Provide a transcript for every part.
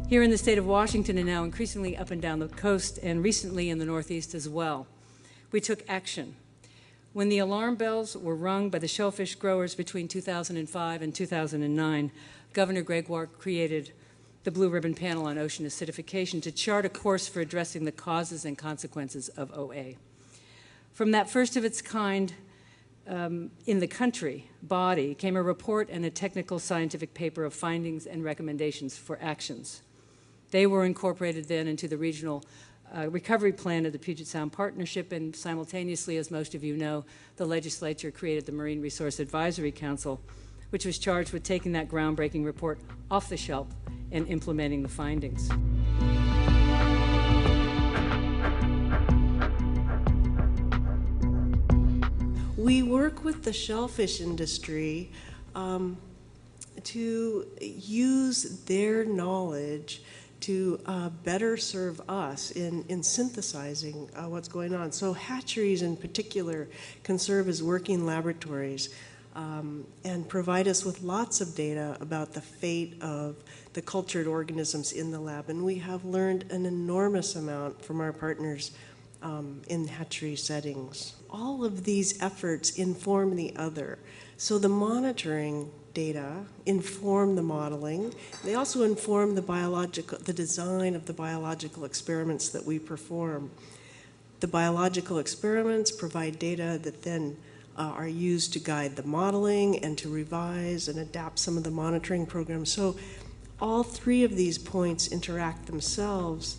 here in the state of Washington and now increasingly up and down the coast and recently in the Northeast as well. We took action. When the alarm bells were rung by the shellfish growers between 2005 and 2009, Governor Gregoire created the Blue Ribbon Panel on Ocean Acidification to chart a course for addressing the causes and consequences of OA. From that first of its kind in the country body came a report and a technical scientific paper of findings and recommendations for actions. They were incorporated then into the regional recovery plan of the Puget Sound Partnership, and simultaneously, as most of you know, the legislature created the Marine Resource Advisory Council, which was charged with taking that groundbreaking report off the shelf and implementing the findings. We work with the shellfish industry to use their knowledge to better serve us in synthesizing what's going on. So hatcheries in particular can serve as working laboratories and provide us with lots of data about the fate of the cultured organisms in the lab. And we have learned an enormous amount from our partners in hatchery settings. All of these efforts inform the other. So the monitoring data inform the modeling. They also inform the design of the biological experiments that we perform. The biological experiments provide data that then are used to guide the modeling and to revise and adapt some of the monitoring programs. So all three of these points interact themselves,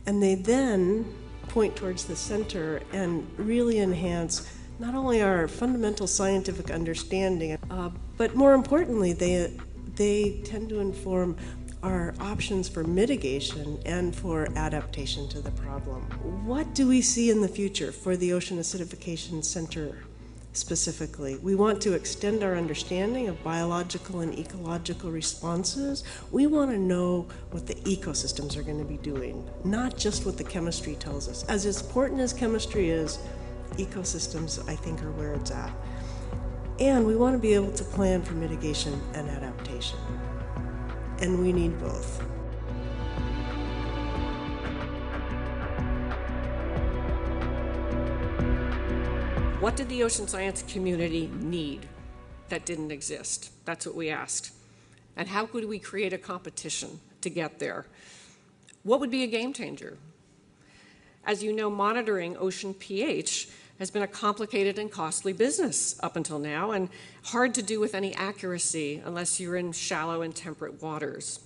and they then point towards the center and really enhance not only our fundamental scientific understanding, but more importantly, they tend to inform our options for mitigation and for adaptation to the problem. What do we see in the future for the Ocean Acidification Center specifically? We want to extend our understanding of biological and ecological responses. We want to know what the ecosystems are going to be doing, not just what the chemistry tells us. As important as chemistry is, ecosystems, I think, are where it's at. And we want to be able to plan for mitigation and adaptation. And we need both. What did the ocean science community need that didn't exist? That's what we asked. And how could we create a competition to get there? What would be a game changer? As you know, monitoring ocean pH has been a complicated and costly business up until now, and hard to do with any accuracy unless you're in shallow and temperate waters.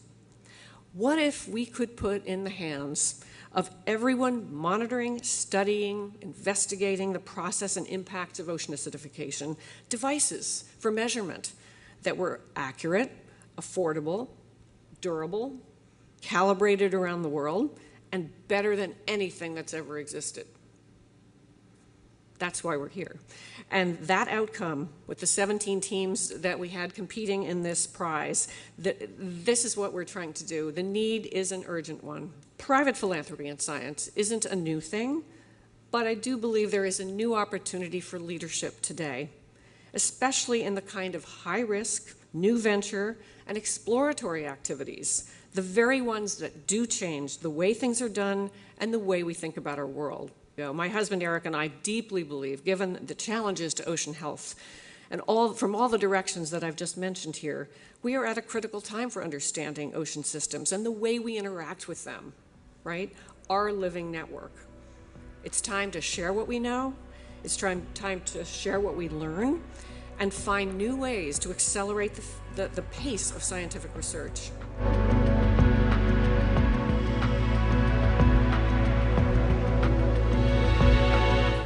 What if we could put in the hands of everyone monitoring, studying, investigating the process and impacts of ocean acidification devices for measurement that were accurate, affordable, durable, calibrated around the world, and better than anything that's ever existed? That's why we're here. And that outcome, with the 17 teams that we had competing in this prize, this is what we're trying to do. The need is an urgent one. Private philanthropy in science isn't a new thing, but I do believe there is a new opportunity for leadership today, especially in the kind of high-risk, new venture, and exploratory activities, the very ones that do change the way things are done and the way we think about our world. My husband Eric and I deeply believe, given the challenges to ocean health and from all the directions that I've just mentioned here, we are at a critical time for understanding ocean systems and the way we interact with them, right? Our living network. It's time to share what we know. It's time to share what we learn and find new ways to accelerate the pace of scientific research.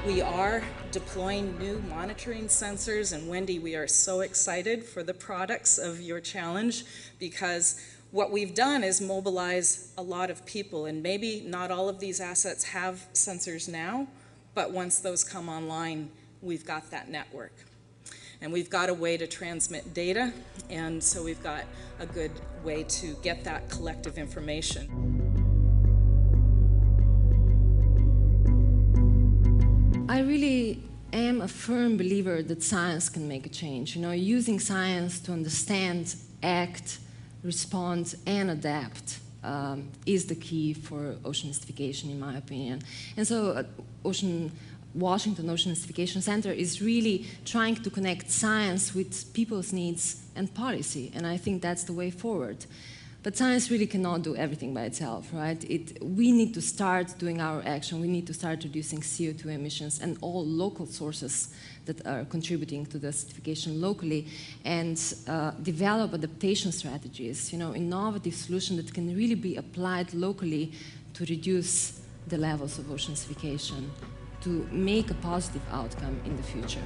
We are deploying new monitoring sensors, and Wendy, we are so excited for the products of your challenge, because what we've done is mobilize a lot of people, and maybe not all of these assets have sensors now, but once those come online, we've got that network. And we've got a way to transmit data, and so we've got a good way to get that collective information. I really am a firm believer that science can make a change. You know, using science to understand, act, respond, and adapt is the key for ocean acidification, in my opinion. And so Washington Ocean Acidification Center is really trying to connect science with people's needs and policy, and I think that's the way forward. But science really cannot do everything by itself, right? We need to start doing our action. We need to start reducing CO2 emissions and all local sources that are contributing to the acidification locally, and develop adaptation strategies, innovative solutions that can really be applied locally to reduce the levels of ocean acidification, to make a positive outcome in the future.